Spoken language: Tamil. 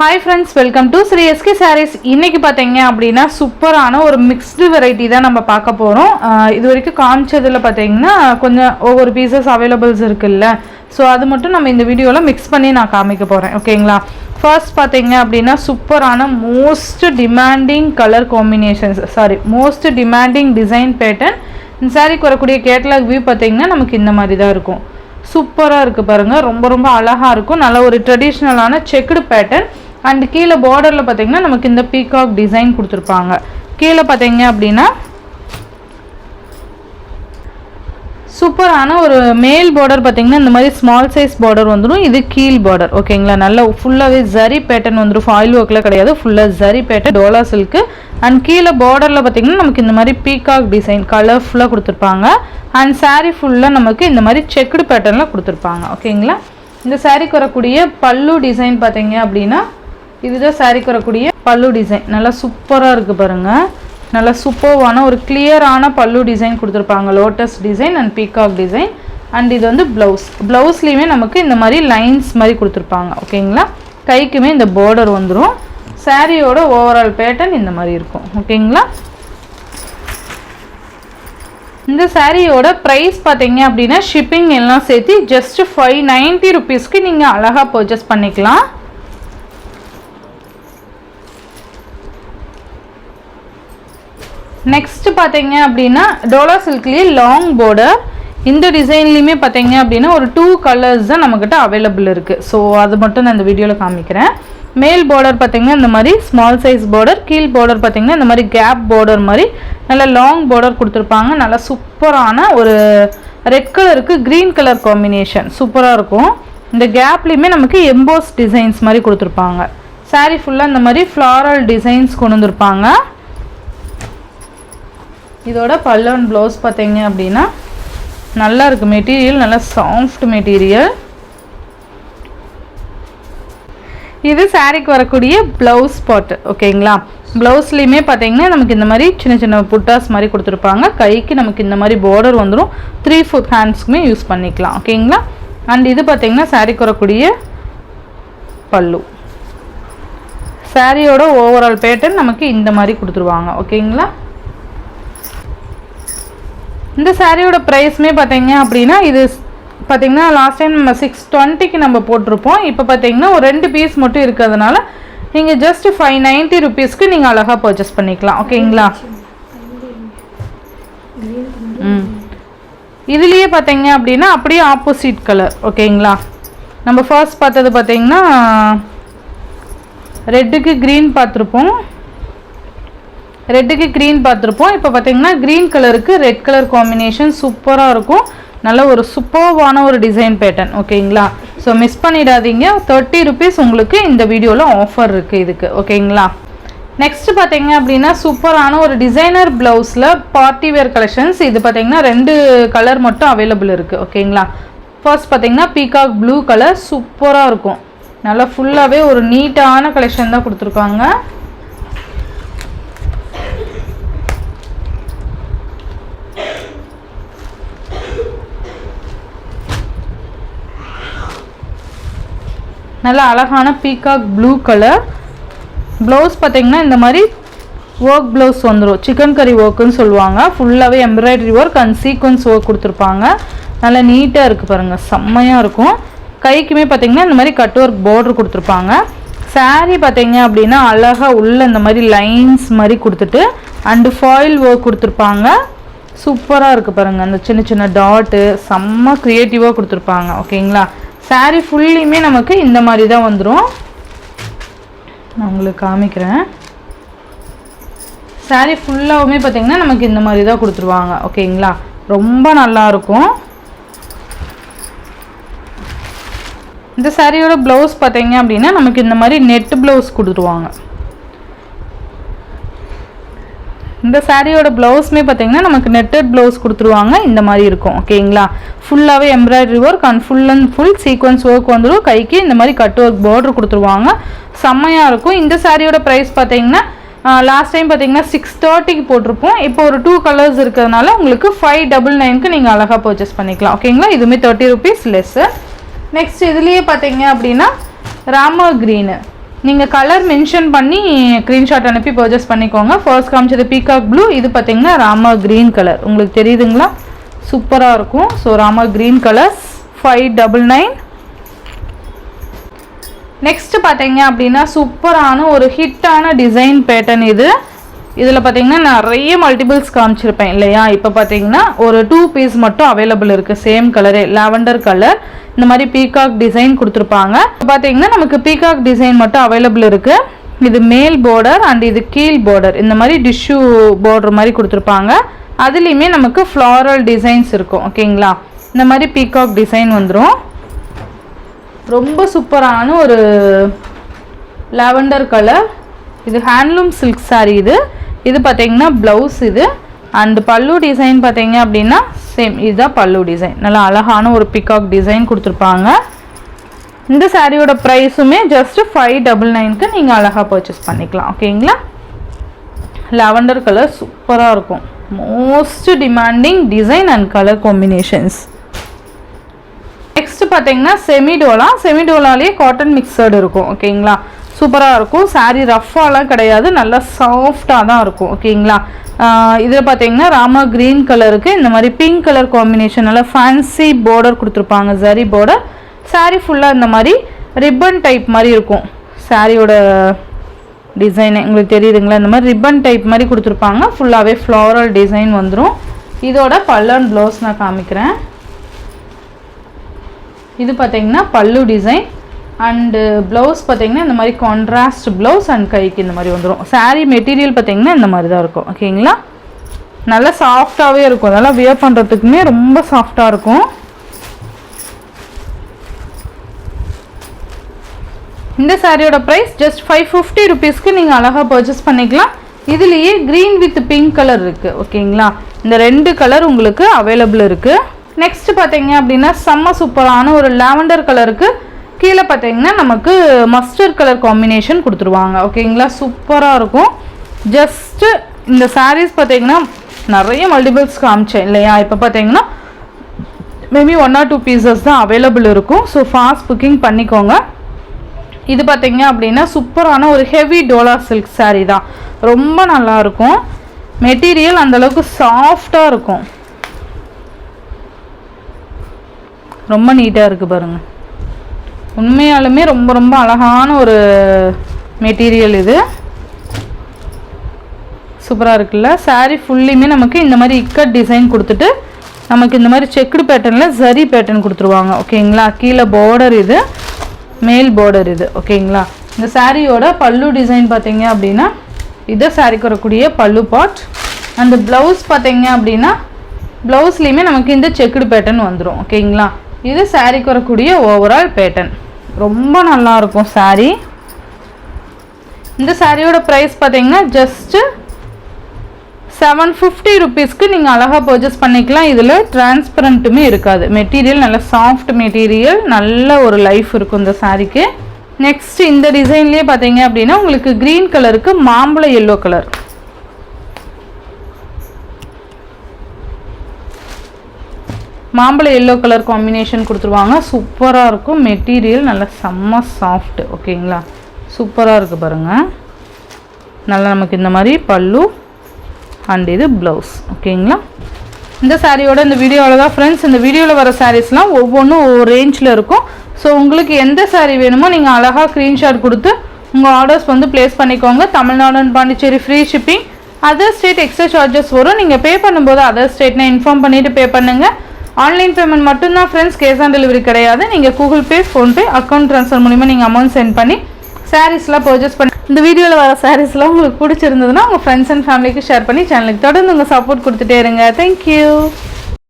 Hi friends, welcome to Sri SK Sarees. இன்னைக்கு பாத்தீங்க அப்படினா சூப்பரான ஒரு mixed variety தான் நம்ம பார்க்க போறோம். இது வரைக்கும் காமிச்சதுல பாத்தீங்கன்னா கொஞ்சம் ஒவ்வொரு பீசஸ் அவேலபிள்ஸ் இருக்குல்ல. சோ அது மட்டும் நம்ம இந்த வீடியோல mix பண்ணி நான் காமிக்க போறேன். ஓகேங்களா? ஃபர்ஸ்ட் பாத்தீங்க அப்படினா சூப்பரான most demanding color combinations. most demanding design pattern. இந்த சாரிக்கு வரக்கூடிய கேட்டலாக் வியூ பாத்தீங்கன்னா நமக்கு இந்த மாதிரி தான் இருக்கும். சூப்பரா இருக்கு பாருங்க. ரொம்ப அழகா இருக்கும். நல்ல ஒரு ட்ரெடிஷனலான செக்டு பேட்டர்ன். அண்ட் கீழே பார்டர்ல பாத்தீங்கன்னா நமக்கு இந்த பீகாக் டிசைன் கொடுத்துருப்பாங்க. கீழே பாத்தீங்க அப்படின்னா சூப்பரான ஒரு மேல் பார்டர் பாத்தீங்கன்னா இந்த மாதிரி ஸ்மால் சைஸ் பார்டர் வந்துடும். இது கீழ் பார்டர். ஓகேங்களா? நல்ல ஃபுல்லாவே ஜரி பேட்டர்ன் வந்துடும். ஃபாயில் ஒர்க்ல கிடையாது, ஃபுல்லா zari pattern Dola silk. And கீழே பார்டர்ல பாத்தீங்கன்னா நமக்கு இந்த மாதிரி பீகாக் டிசைன் கலர்ஃபுல்லா கொடுத்துருப்பாங்க. அண்ட் சாரீ ஃபுல்லா நமக்கு இந்த மாதிரி செக்குடு பேட்டர்ன்ல கொடுத்துருப்பாங்க. ஓகேங்களா? இந்த சாரீக்கு வரக்கூடிய பல்லு டிசைன் பாத்தீங்க அப்படின்னா இதுதான் சாரீக்கு வரக்கூடிய பல்லு டிசைன். நல்லா சூப்பரா இருக்கு பாருங்க. நல்லா சூப்பரான ஒரு கிளியரான பல்லு டிசைன் கொடுத்துருப்பாங்க. Lotus design and peacock design. And இது வந்து பிளவுஸ்லயுமே நமக்கு இந்த மாதிரி லைன்ஸ் மாதிரி கொடுத்துருப்பாங்க. ஓகேங்களா? கைக்குமே இந்த பார்டர் வந்துடும். சாரியோட ஓவரால் பேட்டர்ன் இந்த மாதிரி இருக்கும். ஓகேங்களா? இந்த சாரியோட ப்ரைஸ் பார்த்தீங்க அப்படின்னா ஷிப்பிங் எல்லாம் சேர்த்து ஜஸ்ட் 590 ருபீஸ்க்கு நீங்கள் அழகாக பர்ச்சேஸ் பண்ணிக்கலாம். நெக்ஸ்ட் பார்த்தீங்க அப்படின்னா டோலா சில்க்லேயே லாங் பார்டர். இந்த டிசைன்லையுமே பார்த்தீங்க அப்படின்னா ஒரு 2 கலர்ஸ் தான் நம்மக்கிட்ட அவைலபிள் இருக்குது. ஸோ அது மட்டும் நான் இந்த வீடியோவில் காமிக்கிறேன். மேல் பார்டர் பார்த்தீங்கன்னா இந்த மாதிரி ஸ்மால் சைஸ் பார்டர், கீழ் பார்டர் பார்த்தீங்கன்னா இந்த மாதிரி கேப் பார்டர் மாதிரி நல்ல லாங் பார்டர் கொடுத்துருப்பாங்க. நல்லா சூப்பரான ஒரு ரெட் கலருக்கு க்ரீன் கலர் காம்பினேஷன் சூப்பராக இருக்கும். இந்த கேப்லேயுமே நமக்கு எம்போஸ் டிசைன்ஸ் மாதிரி கொடுத்துருப்பாங்க. சாரீ ஃபுல்லாக இந்த மாதிரி ஃப்ளாரல் டிசைன்ஸ் கொண்டு வந்திருப்பாங்க. இதோட பல்லு அண்ட் ப்ளவுஸ் பார்த்தீங்க அப்படின்னா நல்லா இருக்குது. மெட்டீரியல் நல்லா சாஃப்ட் மெட்டீரியல். இது சாரீக்கு வரக்கூடிய ப்ளவுஸ் பார்ட். ஓகேங்களா? ப்ளவுஸ்லேயுமே பார்த்தீங்கன்னா நமக்கு இந்த மாதிரி சின்ன புட்டாஸ் மாதிரி கொடுத்துருப்பாங்க. கைக்கு நமக்கு இந்த மாதிரி பார்டர் வந்துடும். 3/4 ஹேண்ட்ஸ்க்குமே யூஸ் பண்ணிக்கலாம். ஓகேங்களா? அண்ட் இது பார்த்தீங்கன்னா சாரீக்கு வரக்கூடிய பல்லு. சாரியோட ஓவரால் பேட்டர்ன் நமக்கு இந்த மாதிரி கொடுத்துருவாங்க. ஓகேங்களா? இந்த சாரியோட ப்ரைஸ்மே பார்த்தீங்க அப்படின்னா இது பார்த்தீங்கன்னா லாஸ்ட் டைம் நம்ம 620க்கு நம்ம போட்டிருப்போம். இப்போ பார்த்தீங்கன்னா ஒரு 2 பீஸ் மட்டும் இருக்கிறதுனால நீங்கள் ஜஸ்ட் 590 ருபீஸ்க்கு நீங்கள் அழகாக பர்ச்சேஸ் பண்ணிக்கலாம். ஓகேங்களா? இதுலேயே பார்த்தீங்க அப்படின்னா அப்படியே ஆப்போசிட் கலர். ஓகேங்களா? நம்ம ஃபர்ஸ்ட் பார்த்தது பார்த்தீங்கன்னா ரெட்டுக்கு க்ரீன் பார்த்துருப்போம். இப்போ பார்த்தீங்கன்னா க்ரீன் கலருக்கு ரெட் கலர் காம்பினேஷன் சூப்பராக இருக்கும். நல்ல ஒரு சூப்பர்வான ஒரு டிசைன் பேட்டர்ன். ஓகேங்களா? ஸோ மிஸ் பண்ணிடாதீங்க. 30 ருபீஸ் உங்களுக்கு இந்த வீடியோவில் ஆஃபர் இருக்குது இதுக்கு. ஓகேங்களா? நெக்ஸ்ட் பார்த்தீங்க அப்படின்னா சூப்பரான ஒரு டிசைனர் ப்ளவுஸில் பார்ட்டி வேர் கலெக்ஷன்ஸ். இது பார்த்தீங்கன்னா 2 கலர் மட்டும் அவைலபிள் இருக்குது. ஓகேங்களா? ஃபர்ஸ்ட் பார்த்தீங்கன்னா பீகாக் ப்ளூ கலர் சூப்பராக இருக்கும். நல்லா ஃபுல்லாகவே ஒரு நீட்டான கலெக்ஷன் தான் கொடுத்துருக்காங்க. நல்ல அழகான பீகாக் ப்ளூ கலர். ப்ளவுஸ் பார்த்தீங்கன்னா இந்த மாதிரி ஒர்க் ப்ளவுஸ் வந்துடும். சிக்கன் கறி ஒர்க்குன்னு சொல்லுவாங்க. ஃபுல்லாகவே embroidery work and sequence work கொடுத்துருப்பாங்க. நல்லா நீட்டாக இருக்குது பாருங்கள். செம்மையாக இருக்கும். கைக்குமே பார்த்தீங்கன்னா இந்த மாதிரி கட் ஒர்க் பார்டர் கொடுத்துருப்பாங்க. சாரீ பார்த்தீங்க அப்படின்னா அழகாக உள்ள இந்த மாதிரி லைன்ஸ் மாதிரி கொடுத்துட்டு அண்டு ஃபாயில் ஒர்க் கொடுத்துருப்பாங்க. சூப்பராக இருக்குது பாருங்கள். அந்த சின்ன டாட்டு செம்ம க்ரியேட்டிவாக கொடுத்துருப்பாங்க. ஓகேங்களா? சாரீ ஃபுல்லியுமே நமக்கு இந்த மாதிரி தான் வந்துடும். நான் உங்களுக்கு காமிக்கிறேன். சாரீ ஃபுல்லாகவுமே பார்த்தீங்கன்னா நமக்கு இந்த மாதிரி தான் கொடுத்துருவாங்க. ஓகேங்களா? ரொம்ப நல்லாயிருக்கும். இந்த சாரியோட ப்ளவுஸ் பார்த்தீங்க அப்படின்னா நமக்கு இந்த மாதிரி நெட் ப்ளவுஸ் கொடுத்துருவாங்க. இந்த சாரியோட ப்ளவுஸ்மே பார்த்தீங்கன்னா நமக்கு நெட்டட் ப்ளவுஸ் கொடுத்துருவாங்க. இந்த மாதிரி இருக்கும். ஓகேங்களா? ஃபுல்லாகவே embroidery work and full sequence work வந்துடும். கைக்கு இந்த மாதிரி கட் ஒர்க் பார்டர் கொடுத்துருவாங்க. செம்மையாக இருக்கும். இந்த சாரியோட ப்ரைஸ் பார்த்தீங்கன்னா லாஸ்ட் டைம் பார்த்தீங்கன்னா 630க்கு போட்டிருப்போம். இப்போ ஒரு 2 கலர்ஸ் இருக்கிறதுனால உங்களுக்கு 599க்கு நீங்கள் அழகாக பர்ச்சேஸ் பண்ணிக்கலாம். ஓகேங்களா? இதுவுமே 30 ருபீஸ் லெஸ்ஸு. நெக்ஸ்ட் இதுலேயே பார்த்தீங்க அப்படின்னா ராமா க்ரீனு நீங்கள் கலர் மென்ஷன் பண்ணி ஸ்க்ரீன்ஷாட் அனுப்பி பர்ச்சேஸ் பண்ணிக்கோங்க. ஃபர்ஸ்ட் காமிச்சது பீகாக் ப்ளூ, இது பார்த்தீங்கன்னா ராமா க்ரீன் கலர். உங்களுக்கு தெரியுதுங்களா, சூப்பராக இருக்கும். So Rama green colour 599. Next பார்த்தீங்க அப்படின்னா சூப்பரான ஒரு ஹிட்டான டிசைன் பேட்டர்ன் இது. இதில் பார்த்தீங்கன்னா நிறைய மல்டிபிள்ஸ் காமிச்சிருப்பேன் இல்லையா. இப்போ பார்த்தீங்கன்னா ஒரு 2 பீஸ் மட்டும் அவைலபிள் இருக்குது. சேம் கலரே லாவெண்டர் கலர், இந்த மாதிரி பீகாக் டிசைன் கொடுத்துருப்பாங்க. இப்போ பார்த்தீங்கன்னா நமக்கு பீகாக் டிசைன் மட்டும் அவைலபிள் இருக்குது. இது மேல் பார்டர் அண்ட் இது கீழ் பார்டர், இந்த மாதிரி டிஷ்யூ பார்டர் மாதிரி கொடுத்துருப்பாங்க. அதுலேயுமே நமக்கு ஃப்ளாரல் டிசைன்ஸ் இருக்கும். ஓகேங்களா, இந்த மாதிரி பீகாக் டிசைன் வந்துடும். ரொம்ப சூப்பரான ஒரு லாவெண்டர் கலர். இது ஹேண்ட்லூம் சில்க் சாரீ. இது பார்த்தீங்கன்னா ப்ளவுஸ் இது. அண்ட் பல்லு டிசைன் பார்த்தீங்க அப்படின்னா சேம் இதுதான் பல்லு டிசைன். நல்லா அழகான ஒரு பிகாக் டிசைன் கொடுத்துருப்பாங்க. இந்த சாரியோட ப்ரைஸுமே ஜஸ்ட் 599க்கு நீங்கள் அழகாக பர்ச்சேஸ் பண்ணிக்கலாம். ஓகேங்களா, லாவெண்டர் கலர் சூப்பராக இருக்கும். Most demanding design and colour combinations. Next பார்த்தீங்கன்னா செமிடோலாலேயே காட்டன் மிக்சர்டு இருக்கும். ஓகேங்களா, சூப்பராக இருக்கும். சாரீ ரஃப்பாலாம் கிடையாது, நல்லா சாஃப்டாக தான் இருக்கும். ஓகேங்களா, இதில் பார்த்தீங்கன்னா ராமா க்ரீன் கலருக்கு இந்த மாதிரி பிங்க் கலர் காம்பினேஷன், நல்லா ஃபேன்சி பார்டர் கொடுத்துருப்பாங்க, ஜரி பார்டர். சாரீ ஃபுல்லாக இந்த மாதிரி ரிப்பன் டைப் மாதிரி இருக்கும். சாரியோட டிசைனு உங்களுக்கு தெரியுதுங்களா, இந்த மாதிரி ரிப்பன் டைப் மாதிரி கொடுத்துருப்பாங்க. ஃபுல்லாகவே ஃப்ளாரல் டிசைன் வந்துடும். இதோட பல்லு அண்ட் ப்ளவுஸ் நான் காமிக்கிறேன். இது பார்த்தீங்கன்னா பல்லு டிசைன் அண்டு ப்ளவுஸ் பார்த்தீங்கன்னா இந்த மாதிரி கான்ட்ராஸ்ட் ப்ளவுஸ் அண்ட் கைக்கு இந்த மாதிரி வந்துடும். சாரீ மெட்டீரியல் பார்த்தீங்கன்னா இந்த மாதிரி தான் இருக்கும். ஓகேங்களா, நல்லா சாஃப்டாகவே இருக்கும். அதெல்லாம் வியர் பண்ணுறதுக்குமே ரொம்ப சாஃப்டாக இருக்கும். இந்த சாரியோட ப்ரைஸ் ஜஸ்ட் 550 ருபீஸ்க்கு நீங்கள் அழகாக பர்ச்சேஸ் பண்ணிக்கலாம். இதுலேயே க்ரீன் வித் பிங்க் கலர் இருக்குது. ஓகேங்களா, இந்த 2 கலர் உங்களுக்கு அவைலபிள் இருக்குது. நெக்ஸ்ட் பார்த்தீங்க அப்படின்னா செம்ம சூப்பரான ஒரு லாவெண்டர் கலருக்கு கீழே பார்த்தீங்கன்னா நமக்கு மஸ்டர்ட் கலர் காம்பினேஷன் கொடுத்துருவாங்க. ஓகேங்களா, சூப்பராக இருக்கும். ஜஸ்ட்டு இந்த சாரீஸ் பார்த்தீங்கன்னா நிறைய மல்டிபிள்ஸ் காமிச்சேன் இல்லையா. இப்போ பார்த்தீங்கன்னா மேபி 1 or 2 பீசஸ் தான் அவைலபிள் இருக்கும். ஸோ ஃபாஸ்ட் புக்கிங் பண்ணிக்கோங்க. இது பார்த்தீங்க அப்படின்னா சூப்பரான ஒரு ஹெவி டோலா சில்க் சாரீ தான். ரொம்ப நல்லாயிருக்கும். மெட்டீரியல் அந்தளவுக்கு சாஃப்டாக இருக்கும். ரொம்ப நீட்டாக இருக்குது பாருங்கள். உண்மையாலுமே ரொம்ப ரொம்ப அழகான ஒரு மெட்டீரியல் இது. சூப்பராக இருக்குல்ல. சாரீ ஃபுல்லியுமே நமக்கு இந்த மாதிரி இக்கட் டிசைன் கொடுத்துட்டு நமக்கு இந்த மாதிரி செக்குடு பேட்டர்னில் ஜரி பேட்டர்ன் கொடுத்துருவாங்க. ஓகேங்களா, கீழே பார்டர் இது, மேல் பார்டர் இது. ஓகேங்களா, இந்த சாரியோட பல்லு டிசைன் பார்த்தீங்க அப்படின்னா இதை சாரிக்கு வரக்கூடிய பல்லு பார்ட். அந்த ப்ளவுஸ் பார்த்தீங்க அப்படின்னா ப்ளவுஸ்லேயுமே நமக்கு இந்த செக்குடு பேட்டர்ன் வந்துடும். ஓகேங்களா, இது சாரிக்கு வரக்கூடிய ஓவரால் பேட்டர்ன். ரொம்ப நல்லாயிருக்கும் சாரீ. இந்த சாரியோட ப்ரைஸ் பார்த்தீங்கன்னா ஜஸ்ட்டு 750 ருபீஸ்க்கு நீங்கள் அழகாக பர்ச்சேஸ் பண்ணிக்கலாம். இதில் டிரான்ஸ்பரண்ட்டுமே இருக்காது. மெட்டீரியல் நல்ல சாஃப்ட் மெட்டீரியல், நல்ல ஒரு லைஃப் இருக்கும் இந்த சாரீக்கு. நெக்ஸ்ட் இந்த டிசைன்லேயே பார்த்தீங்க அப்படின்னா உங்களுக்கு க்ரீன் கலருக்கு மாம்பழ எல்லோ கலர். மாம்பழ எல்லோ கலர் காம்பினேஷன் கொடுத்துருவாங்க. சூப்பராக இருக்கும். மெட்டீரியல் நல்லா செம்ம சாஃப்ட். ஓகேங்களா, சூப்பராக இருக்குது பாருங்கள். நல்லா நமக்கு இந்த மாதிரி பல்லு அண்ட் இது ப்ளவுஸ். ஓகேங்களா, இந்த சாரியோட இந்த வீடியோவில் தான் ஃப்ரெண்ட்ஸ். இந்த வீடியோவில் வர சாரீஸ்லாம் ஒவ்வொன்றும் ஒவ்வொரு ரேஞ்சில் இருக்கும். ஸோ உங்களுக்கு எந்த சாரீ வேணுமோ நீங்கள் அழகாக ஸ்க்ரீன்ஷாட் கொடுத்து உங்கள் ஆர்டர்ஸ் வந்து ப்ளேஸ் பண்ணிக்கோங்க. Tamil Nadu and Pondicherry free shipping. Other state extra charges வரும். நீங்கள் பே பண்ணும்போது அதர் ஸ்டேட்னா இன்ஃபார்ம் பண்ணிவிட்டு பே பண்ணுங்கள். ஆன்லைன் பேமெண்ட் மட்டும்தான் ஃப்ரெண்ட்ஸ், கேஷ் ஆன் டெலிவரி கிடையாது. நீங்கள் Google Pay, PhonePe, account transfer மூலிமா நீங்கள் அமௌண்ட் சென்ட் பண்ணி சாரீஸ்லாம் பர்ச்சேஸ் பண்ணி இந்த வீடியோவில் வர சாரீஸ்லாம் உங்களுக்கு பிடிச்சிருந்ததுன்னா உங்கள் ஃப்ரெண்ட்ஸ் அண்ட் ஃபேமிலிக்கு ஷேர் பண்ணி சேனலுக்கு தொடர்ந்து உங்கள் சப்போர்ட் கொடுத்துட்டே இருங்க. தேங்க்யூ.